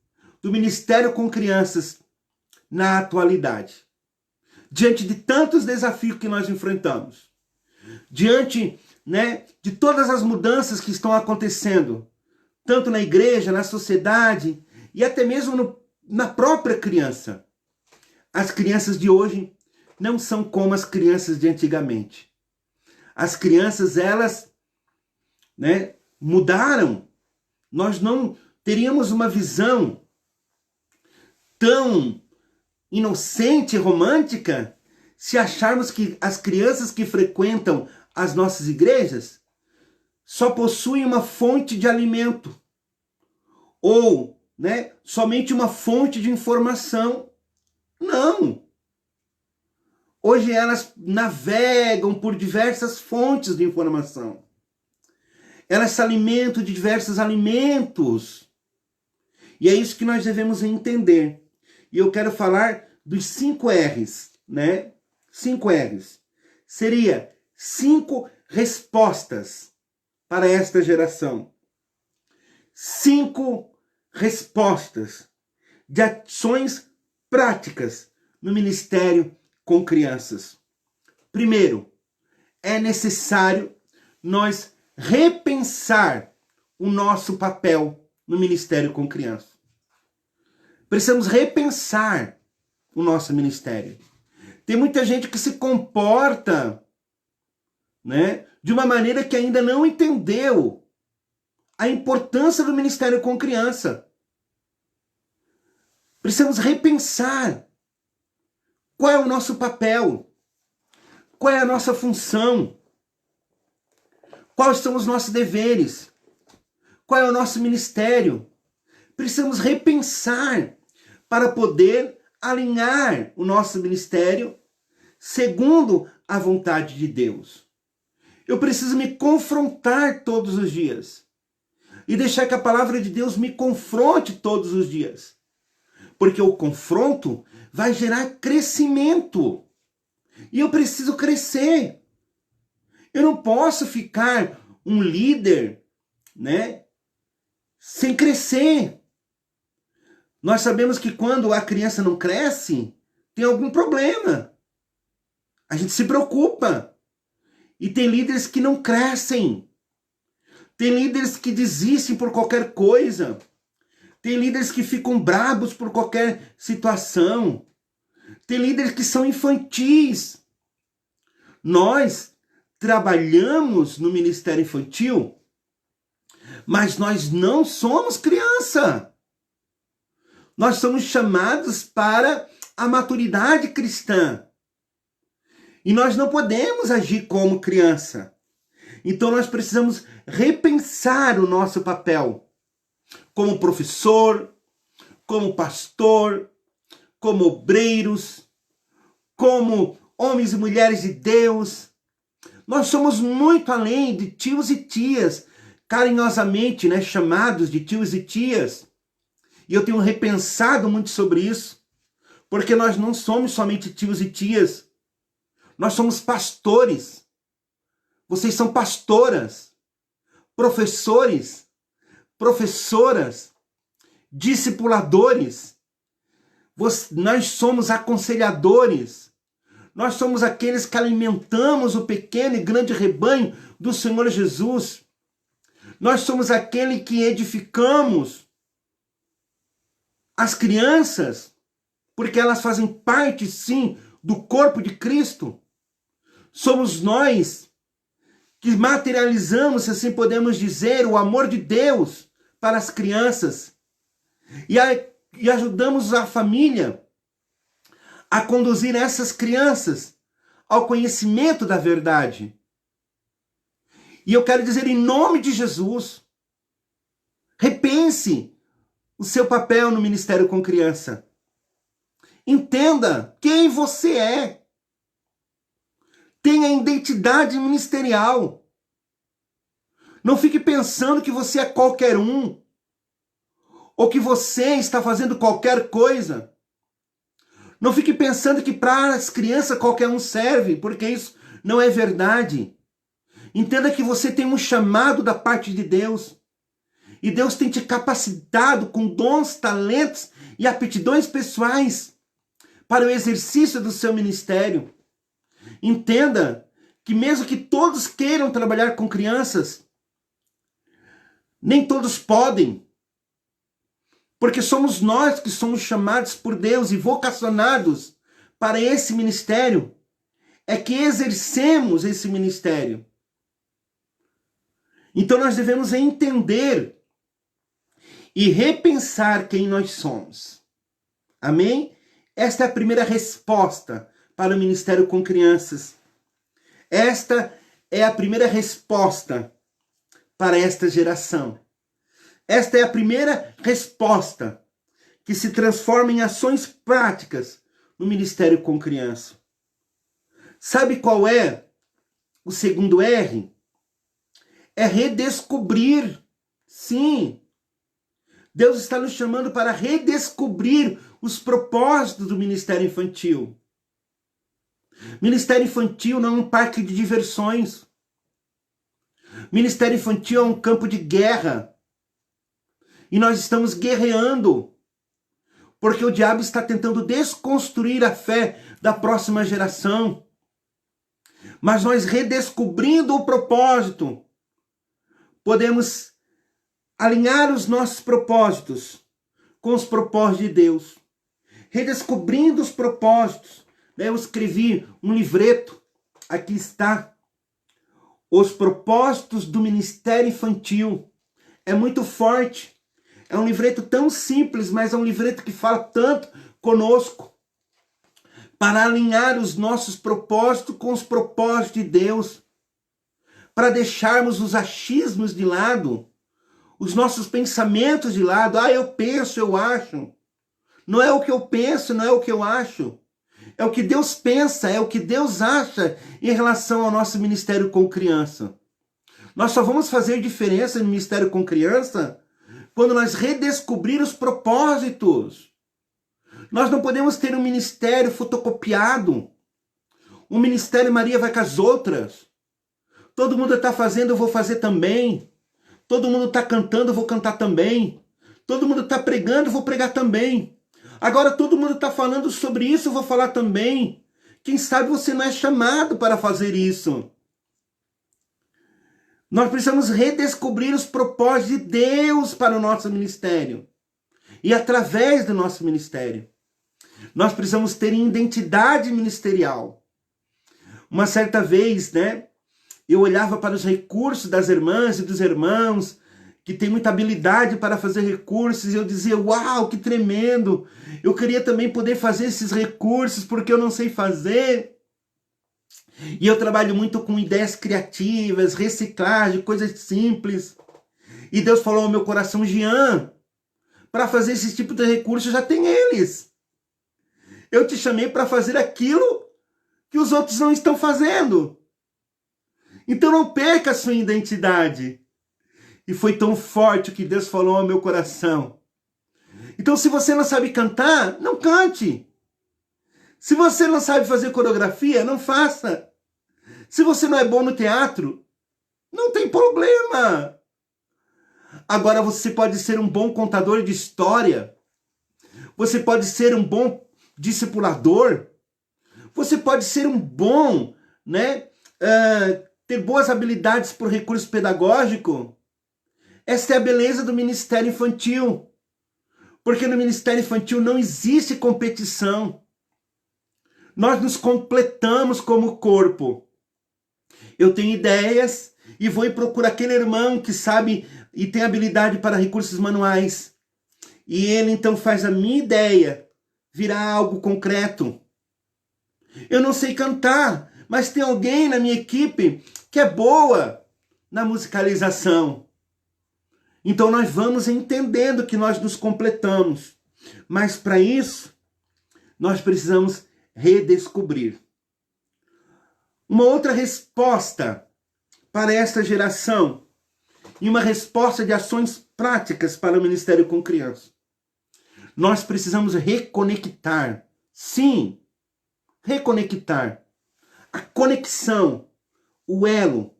do ministério com crianças na atualidade. Diante de tantos desafios que nós enfrentamos, diante, né, de todas as mudanças que estão acontecendo, tanto na igreja, na sociedade e até mesmo na própria criança. As crianças de hoje não são como as crianças de antigamente. As crianças, elas, né, mudaram. Nós não teríamos uma visão tão inocente e romântica se acharmos que as crianças que frequentam as nossas igrejas só possuem uma fonte de alimento ou, né, somente uma fonte de informação. Não! Hoje elas navegam por diversas fontes de informação. Elas se alimentam de diversos alimentos. E é isso que nós devemos entender. E eu quero falar dos 5 R's, né? 5 R's. Seria 5 respostas para esta geração. 5 respostas de ações práticas no ministério com crianças. Primeiro, é necessário nós repensar o nosso papel no ministério com crianças. Precisamos repensar o nosso ministério. Tem muita gente que se comporta, né, de uma maneira que ainda não entendeu a importância do ministério com criança. Precisamos repensar qual é o nosso papel, qual é a nossa função, quais são os nossos deveres, qual é o nosso ministério. Precisamos repensar para poder alinhar o nosso ministério segundo a vontade de Deus. Eu preciso me confrontar todos os dias e deixar que a palavra de Deus me confronte todos os dias. Porque o confronto vai gerar crescimento. E eu preciso crescer. Eu não posso ficar um líder, né, sem crescer. Nós sabemos que quando a criança não cresce, tem algum problema. A gente se preocupa. E tem líderes que não crescem. Tem líderes que desistem por qualquer coisa. Tem líderes que ficam brabos por qualquer situação. Tem líderes que são infantis. Nós trabalhamos no ministério infantil, mas nós não somos criança. Nós somos chamados para a maturidade cristã. E nós não podemos agir como criança. Então nós precisamos repensar o nosso papel como professor, como pastor, como obreiros, como homens e mulheres de Deus. Nós somos muito além de tios e tias, carinhosamente, né, chamados de tios e tias. E eu tenho repensado muito sobre isso, porque nós não somos somente tios e tias, nós somos pastores. Vocês são pastoras, professores, professoras, discipuladores. Nós somos aconselhadores. Nós somos aqueles que alimentamos o pequeno e grande rebanho do Senhor Jesus. Nós somos aquele que edificamos as crianças, porque elas fazem parte, sim, do corpo de Cristo. Somos nós que materializamos, se assim podemos dizer, o amor de Deus para as crianças. E ajudamos a família a conduzir essas crianças ao conhecimento da verdade. E eu quero dizer, em nome de Jesus, repense o seu papel no ministério com criança. Entenda quem você é. Tenha identidade ministerial. Não fique pensando que você é qualquer um, ou que você está fazendo qualquer coisa. Não fique pensando que para as crianças qualquer um serve, porque isso não é verdade. Entenda que você tem um chamado da parte de Deus. E Deus tem te capacitado com dons, talentos e aptidões pessoais para o exercício do seu ministério. Entenda que mesmo que todos queiram trabalhar com crianças, nem todos podem. Porque somos nós que somos chamados por Deus e vocacionados para esse ministério. É que exercemos esse ministério. Então nós devemos entender e repensar quem nós somos. Amém? Esta é a primeira resposta para o ministério com crianças. Esta é a primeira resposta para esta geração. Esta é a primeira resposta que se transforma em ações práticas no ministério com criança. Sabe qual é o segundo R? É redescobrir. Sim, Deus está nos chamando para redescobrir os propósitos do ministério infantil. Ministério infantil não é um parque de diversões. Ministério infantil é um campo de guerra. E nós estamos guerreando, porque o diabo está tentando desconstruir a fé da próxima geração. Mas nós, redescobrindo o propósito, podemos alinhar os nossos propósitos com os propósitos de Deus. Redescobrindo os propósitos. Eu escrevi um livreto, aqui está, Os Propósitos do Ministério Infantil. É muito forte. É um livreto tão simples, mas é um livreto que fala tanto conosco. Para alinhar os nossos propósitos com os propósitos de Deus. Para deixarmos os achismos de lado. Os nossos pensamentos de lado. Eu penso, eu acho. Não é o que eu penso, não é o que eu acho. É o que Deus pensa, é o que Deus acha em relação ao nosso ministério com criança. Nós só vamos fazer diferença no ministério com criança quando nós redescobrir os propósitos. Nós não podemos ter um ministério fotocopiado. Um ministério Maria vai com as outras. Todo mundo está fazendo, eu vou fazer também. Todo mundo está cantando, eu vou cantar também. Todo mundo está pregando, eu vou pregar também. Agora todo mundo está falando sobre isso, eu vou falar também. Quem sabe você não é chamado para fazer isso. Nós precisamos redescobrir os propósitos de Deus para o nosso ministério. E através do nosso ministério. Nós precisamos ter identidade ministerial. Uma certa vez, eu olhava para os recursos das irmãs e dos irmãos, que tem muita habilidade para fazer recursos, e eu dizia, uau, que tremendo! Eu queria também poder fazer esses recursos, porque eu não sei fazer. E eu trabalho muito com ideias criativas, reciclagem, coisas simples. E Deus falou ao meu coração, Jean, para fazer esse tipo de recurso já tem eles. Eu te chamei para fazer aquilo que os outros não estão fazendo. Então não perca a sua identidade. E foi tão forte o que Deus falou ao meu coração. Então se você não sabe cantar, não cante. Se você não sabe fazer coreografia, não faça. Se você não é bom no teatro, não tem problema. Agora você pode ser um bom contador de história. Você pode ser um bom discipulador. Você pode ser um bom, ter boas habilidades por recurso pedagógico. Esta é a beleza do ministério infantil. Porque no ministério infantil não existe competição. Nós nos completamos como corpo. Eu tenho ideias e vou e procuro aquele irmão que sabe e tem habilidade para recursos manuais. E ele então faz a minha ideia virar algo concreto. Eu não sei cantar, mas tem alguém na minha equipe que é boa na musicalização. Então nós vamos entendendo que nós nos completamos. Mas para isso, nós precisamos redescobrir. Uma outra resposta para esta geração e uma resposta de ações práticas para o Ministério com Criança. Nós precisamos reconectar. Sim, reconectar. A conexão, o elo,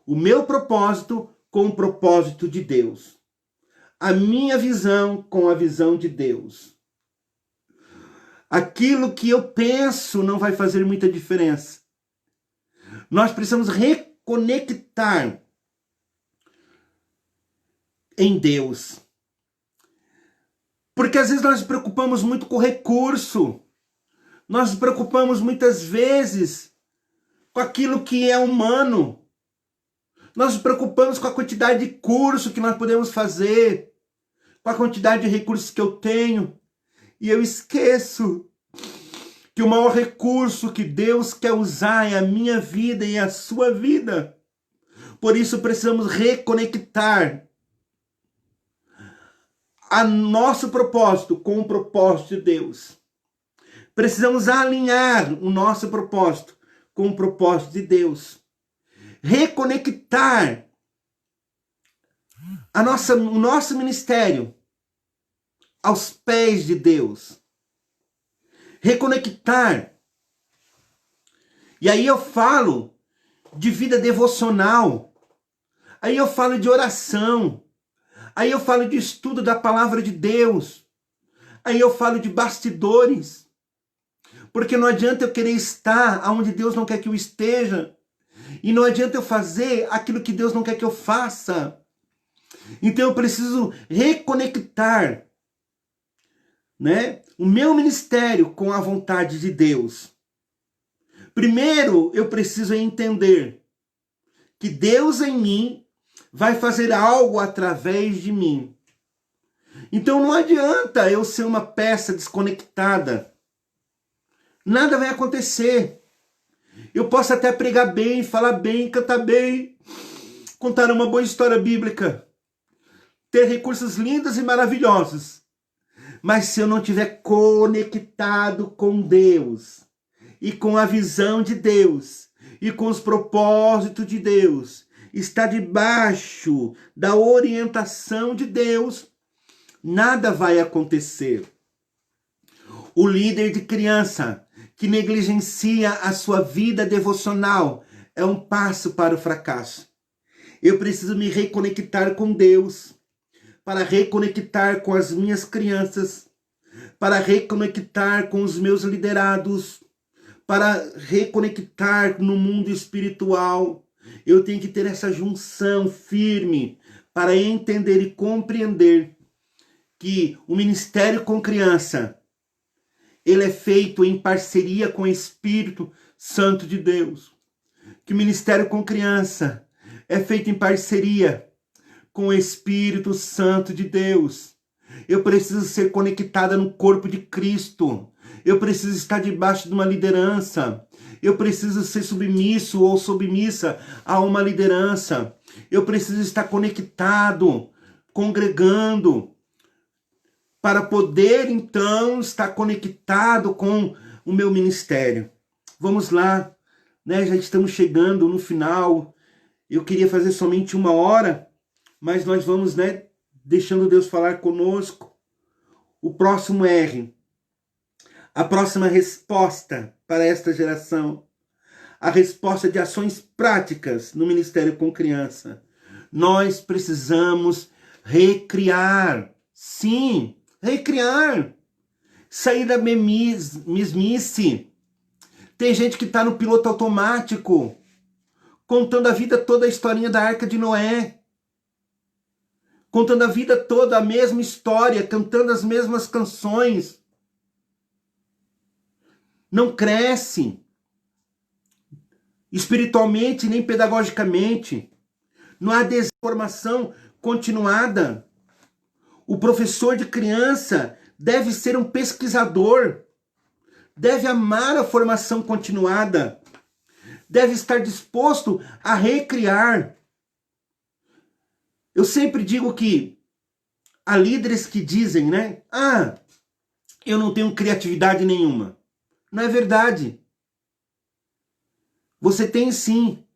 o meu propósito com o propósito de Deus. A minha visão com a visão de Deus. Aquilo que eu penso não vai fazer muita diferença. Nós precisamos reconectar em Deus. Porque às vezes nós nos preocupamos muito com o recurso. Nós nos preocupamos muitas vezes com aquilo que é humano. Nós nos preocupamos com a quantidade de curso que nós podemos fazer, com a quantidade de recursos que eu tenho. E eu esqueço que o maior recurso que Deus quer usar é a minha vida e a sua vida. Por isso precisamos reconectar a nosso propósito com o propósito de Deus. Precisamos alinhar o nosso propósito com o propósito de Deus. Reconectar o nosso ministério aos pés de Deus. Reconectar. E aí eu falo de vida devocional. Aí eu falo de oração. Aí eu falo de estudo da palavra de Deus. Aí eu falo de bastidores. Porque não adianta eu querer estar onde Deus não quer que eu esteja. E não adianta eu fazer aquilo que Deus não quer que eu faça. Então eu preciso reconectar, o meu ministério com a vontade de Deus. Primeiro eu preciso entender que Deus em mim vai fazer algo através de mim. Então não adianta eu ser uma peça desconectada. Nada vai acontecer. Eu posso até pregar bem, falar bem, cantar bem, contar uma boa história bíblica, ter recursos lindos e maravilhosos. Mas se eu não estiver conectado com Deus, e com a visão de Deus, e com os propósitos de Deus, está debaixo da orientação de Deus, nada vai acontecer. O líder de criança que negligencia a sua vida devocional é um passo para o fracasso. Eu preciso me reconectar com Deus, para reconectar com as minhas crianças, para reconectar com os meus liderados, para reconectar no mundo espiritual. Eu tenho que ter essa junção firme para entender e compreender que o ministério com criança, ele é feito em parceria com o Espírito Santo de Deus. Que o ministério com criança é feito em parceria com o Espírito Santo de Deus. Eu preciso ser conectada no corpo de Cristo. Eu preciso estar debaixo de uma liderança. Eu preciso ser submisso ou submissa a uma liderança. Eu preciso estar conectado, congregando, para poder então estar conectado com o meu ministério. Vamos lá, né? Já estamos chegando no final. Eu queria fazer somente 1 hora, mas nós vamos, né, deixando Deus falar conosco. O próximo R, a próxima resposta para esta geração, a resposta de ações práticas no Ministério com Criança. Nós precisamos recriar. Sim, recriar. Sair da mesmice. Tem gente que está no piloto automático, contando a vida toda a historinha da Arca de Noé. Contando a vida toda a mesma história, cantando as mesmas canções. Não cresce espiritualmente nem pedagogicamente. Não há desinformação continuada. O professor de criança deve ser um pesquisador, deve amar a formação continuada, deve estar disposto a recriar. Eu sempre digo que há líderes que dizem, né? Eu não tenho criatividade nenhuma. Não é verdade. Você tem sim.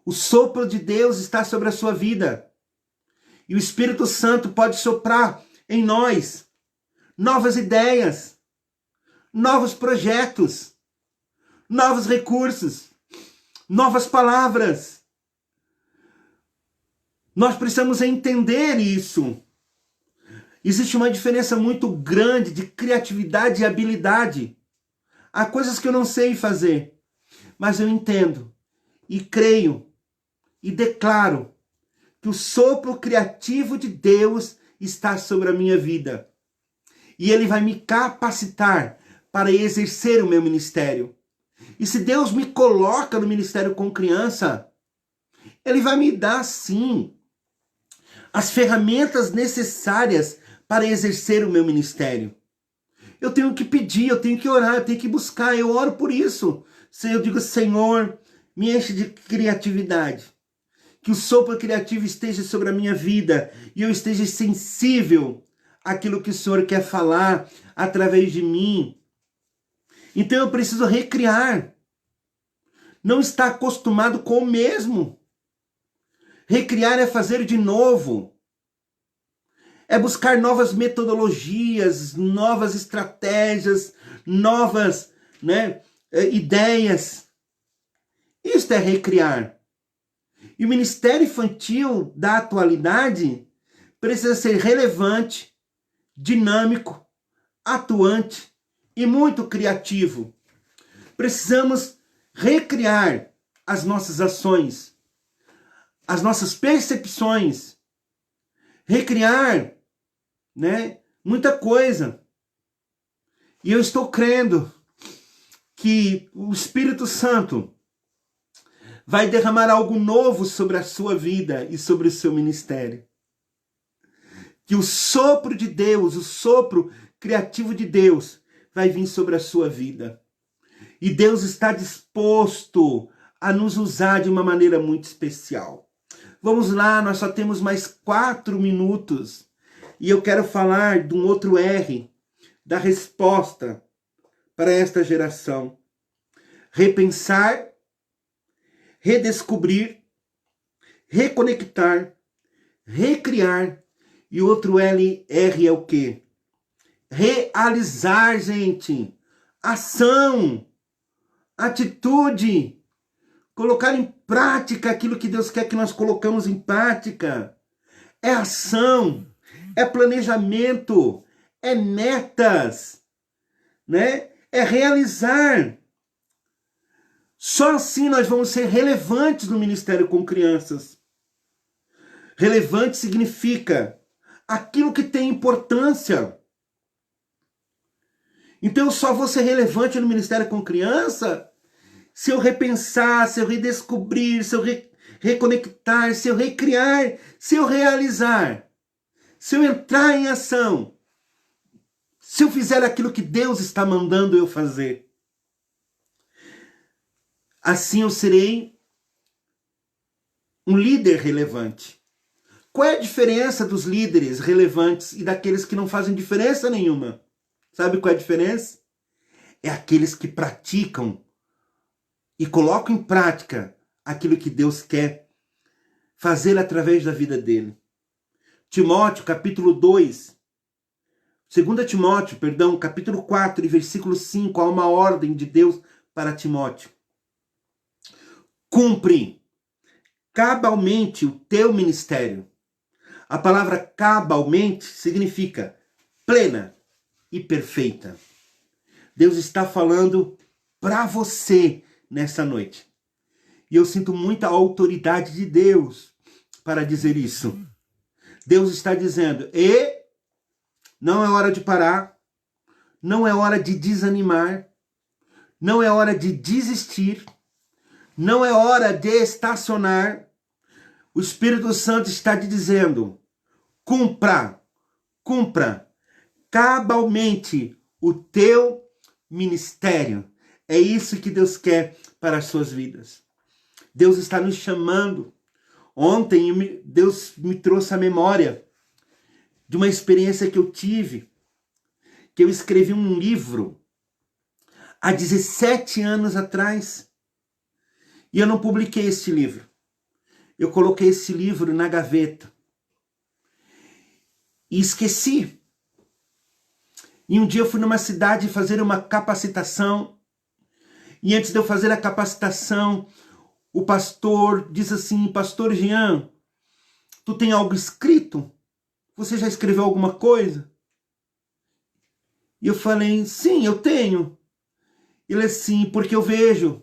O sopro de Deus está sobre a sua vida. E o Espírito Santo pode soprar em nós novas ideias, novos projetos, novos recursos, novas palavras. Nós precisamos entender isso. Existe uma diferença muito grande de criatividade e habilidade. Há coisas que eu não sei fazer, mas eu entendo e creio e declaro que o sopro criativo de Deus está sobre a minha vida. E Ele vai me capacitar para exercer o meu ministério. E se Deus me coloca no Ministério com Criança, Ele vai me dar, sim, as ferramentas necessárias para exercer o meu ministério. Eu tenho que pedir, eu tenho que orar, eu tenho que buscar, eu oro por isso. Eu digo, Senhor, me enche de criatividade. Que o sopro criativo esteja sobre a minha vida e eu esteja sensível àquilo que o Senhor quer falar através de mim. Então eu preciso recriar. Não estar acostumado com o mesmo. Recriar é fazer de novo. É buscar novas metodologias, novas estratégias, novas, ideias. Isso é recriar. E o ministério infantil da atualidade precisa ser relevante, dinâmico, atuante e muito criativo. Precisamos recriar as nossas ações, as nossas percepções, recriar, muita coisa. E eu estou crendo que o Espírito Santo vai derramar algo novo sobre a sua vida e sobre o seu ministério. Que o sopro de Deus, o sopro criativo de Deus vai vir sobre a sua vida. E Deus está disposto a nos usar de uma maneira muito especial. Vamos lá, nós só temos mais 4 minutos. E eu quero falar de um outro R, da resposta para esta geração. Repensar, redescobrir, reconectar, recriar. E outro R é o quê? Realizar, gente. Ação, atitude. Colocar em prática aquilo que Deus quer que nós colocamos em prática. É ação, é planejamento, é metas, É realizar. Só assim nós vamos ser relevantes no ministério com crianças. Relevante significa aquilo que tem importância. Então eu só vou ser relevante no ministério com criança se eu repensar, se eu redescobrir, se eu reconectar, se eu recriar, se eu realizar, se eu entrar em ação, se eu fizer aquilo que Deus está mandando eu fazer. Assim eu serei um líder relevante. Qual é a diferença dos líderes relevantes e daqueles que não fazem diferença nenhuma? Sabe qual é a diferença? É aqueles que praticam e colocam em prática aquilo que Deus quer fazer através da vida dele. Timóteo, capítulo 2, 2 Timóteo, perdão, capítulo 4 e versículo 5, há uma ordem de Deus para Timóteo. Cumpre cabalmente o teu ministério. A palavra cabalmente significa plena e perfeita. Deus está falando para você nessa noite. E eu sinto muita autoridade de Deus para dizer isso. Deus está dizendo, não é hora de parar, não é hora de desanimar, não é hora de desistir, não é hora de estacionar. O Espírito Santo está te dizendo, cumpra cabalmente o teu ministério. É isso que Deus quer para as suas vidas. Deus está nos chamando. Ontem Deus me trouxe à memória de uma experiência que eu tive, que eu escrevi um livro há 17 anos atrás e eu não publiquei esse livro. Eu coloquei esse livro na gaveta e esqueci. E um dia eu fui numa cidade fazer uma capacitação e antes de eu fazer a capacitação, o pastor disse assim, pastor Jean, tu tem algo escrito? Você já escreveu alguma coisa? E eu falei, sim, eu tenho. Ele assim, porque eu vejo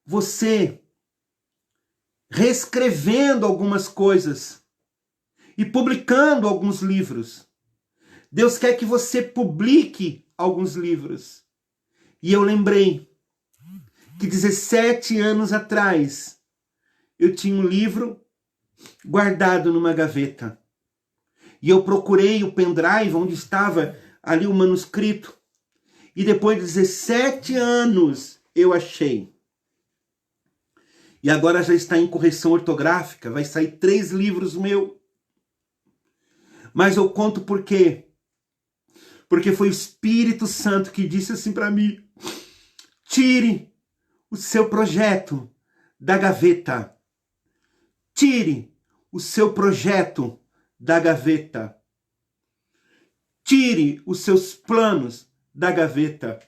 você reescrevendo algumas coisas e publicando alguns livros. Deus quer que você publique alguns livros. E eu lembrei que 17 anos atrás eu tinha um livro guardado numa gaveta. E eu procurei o pendrive onde estava ali o manuscrito. E depois de 17 anos eu achei. E agora já está em correção ortográfica. Vai sair 3 livros meus. Mas eu conto por quê? Porque foi o Espírito Santo que disse assim para mim. Tire o seu projeto da gaveta. Tire o seu projeto da gaveta. Tire os seus planos da gaveta.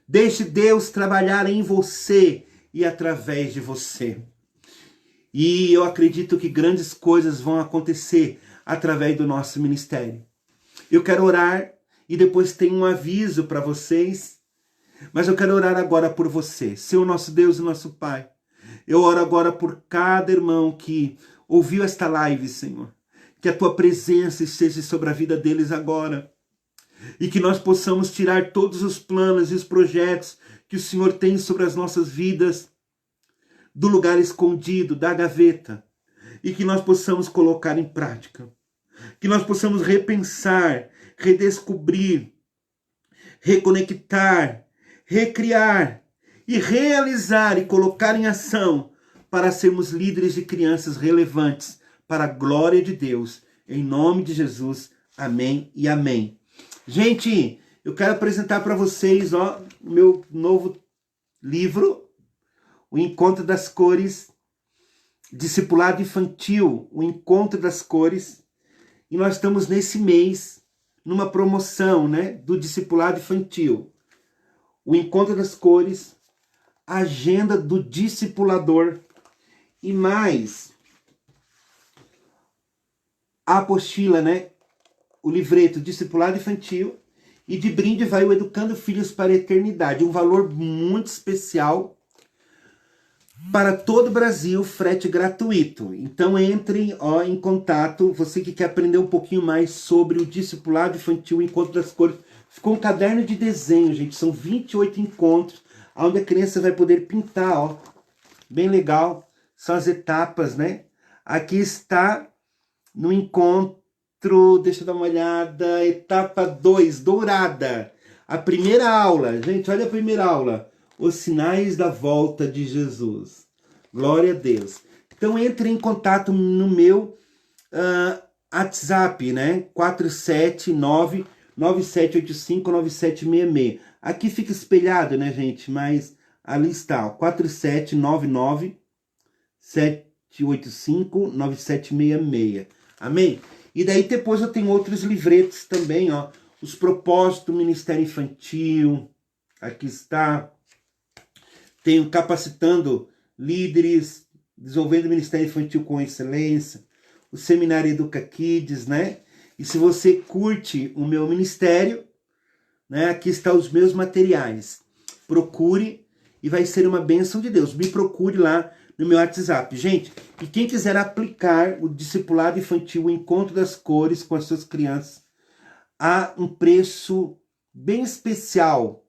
Deixe Deus trabalhar em você e através de você. E eu acredito que grandes coisas vão acontecer através do nosso ministério. Eu quero orar e depois tem um aviso para vocês, mas eu quero orar agora por você. Senhor nosso Deus e nosso Pai, eu oro agora por cada irmão que ouviu esta live, Senhor. Que a tua presença esteja sobre a vida deles agora. E que nós possamos tirar todos os planos e os projetos que o Senhor tem sobre as nossas vidas do lugar escondido, da gaveta. E que nós possamos colocar em prática. Que nós possamos repensar, redescobrir, reconectar, recriar e realizar e colocar em ação para sermos líderes de crianças relevantes para a glória de Deus. Em nome de Jesus. Amém e amém. Gente, eu quero apresentar para vocês o meu novo livro, O Encontro das Cores, Discipulado Infantil, O Encontro das Cores. E nós estamos nesse mês, numa promoção, né, do Discipulado Infantil. O Encontro das Cores, a Agenda do Discipulador e mais a apostila, né? O livreto Discipulado Infantil, e de brinde vai o Educando Filhos para a Eternidade, um valor muito especial para todo o Brasil, frete gratuito. Então entre em contato, você que quer aprender um pouquinho mais sobre o Discipulado Infantil, o Encontro das Cores. Ficou um caderno de desenho, gente, são 28 encontros, onde a criança vai poder pintar, ó, bem legal, são as etapas, né? Aqui está no encontro, deixa eu dar uma olhada, etapa 2, dourada. A primeira aula, gente, olha a primeira aula. Os sinais da volta de Jesus. Glória a Deus. Então entre em contato no meu WhatsApp, né? 479-9785-9766. Aqui fica espelhado, né, gente? Mas Ali está, ó, 4799-785-9766. Amém? E daí depois eu tenho outros livretos também, ó. Os propósitos do Ministério Infantil. Aqui está. Tenho Capacitando Líderes, Desenvolvendo o Ministério Infantil com Excelência. O Seminário Educa Kids, né? E se você curte o meu ministério, né? Aqui estão os meus materiais. Procure e vai ser uma bênção de Deus. Me procure lá no meu WhatsApp. Gente, e quem quiser aplicar o discipulado infantil, o encontro das cores com as suas crianças, há um preço bem especial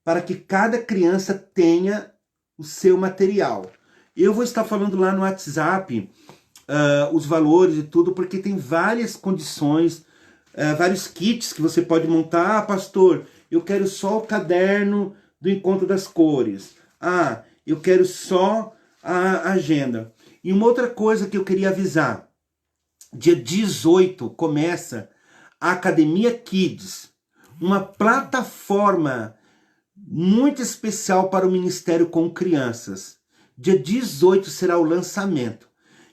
para que cada criança tenha o seu material. Eu vou estar falando lá no WhatsApp os valores e tudo, porque tem várias condições, vários kits que você pode montar. Ah, pastor, eu quero só o caderno do encontro das cores. Ah, eu quero só a agenda. E uma outra coisa que eu queria avisar. Dia 18 começa a Academia Kids, uma plataforma muito especial para o Ministério com Crianças. Dia 18 será o lançamento.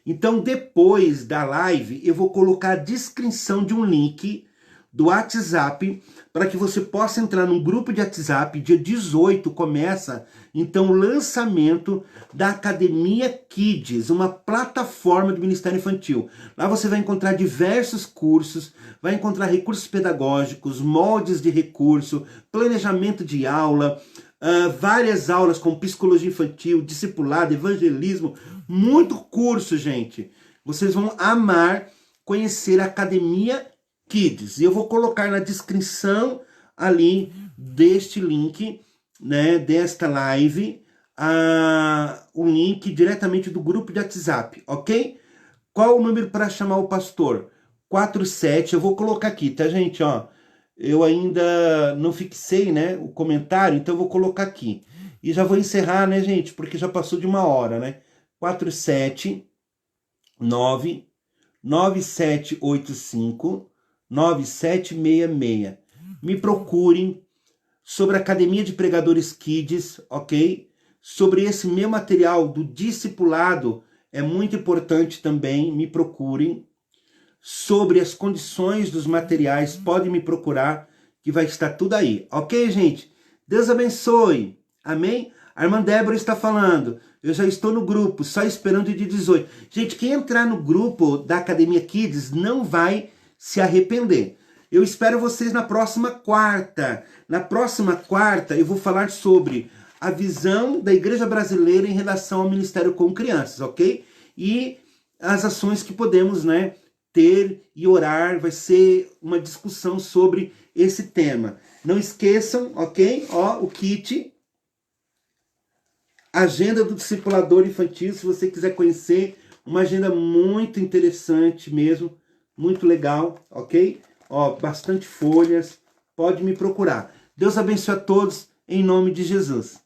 Então, depois da live, eu vou colocar a descrição de um link do WhatsApp para que você possa entrar num grupo de WhatsApp. Dia 18 começa, então, o lançamento da Academia Kids, uma plataforma do Ministério Infantil. Lá você vai encontrar diversos cursos, vai encontrar recursos pedagógicos, moldes de recurso, planejamento de aula, várias aulas com psicologia infantil, discipulado, evangelismo, muito curso, gente. Vocês vão amar conhecer a Academia Kids. E eu vou colocar na descrição ali deste link, né, desta live, o link diretamente do grupo de WhatsApp, ok? Qual o número para chamar o pastor? 47, eu vou colocar aqui, tá, gente? Ó, eu ainda não fixei, né, o comentário, então eu vou colocar aqui. E já vou encerrar, né, gente, porque já passou de 1 hora, né? 479-9785-9766. Me procurem sobre a Academia de Pregadores Kids, ok? Sobre esse meu material do discipulado, é muito importante também, me procurem. Sobre as condições dos materiais, podem me procurar, que vai estar tudo aí, ok, gente? Deus abençoe, amém? A irmã Débora está falando, eu já estou no grupo, só esperando o dia 18. Gente, quem entrar no grupo da Academia Kids não vai se arrepender. Eu espero vocês na próxima quarta. Na próxima quarta eu vou falar sobre a visão da Igreja Brasileira em relação ao Ministério com Crianças, ok? E as ações que podemos, né, ter e orar. Vai ser uma discussão sobre esse tema. Não esqueçam, ok? Ó, o kit, Agenda do Discipulador Infantil, se você quiser conhecer, uma agenda muito interessante mesmo, muito legal, ok? Ó, bastante folhas, pode me procurar. Deus abençoe a todos, em nome de Jesus.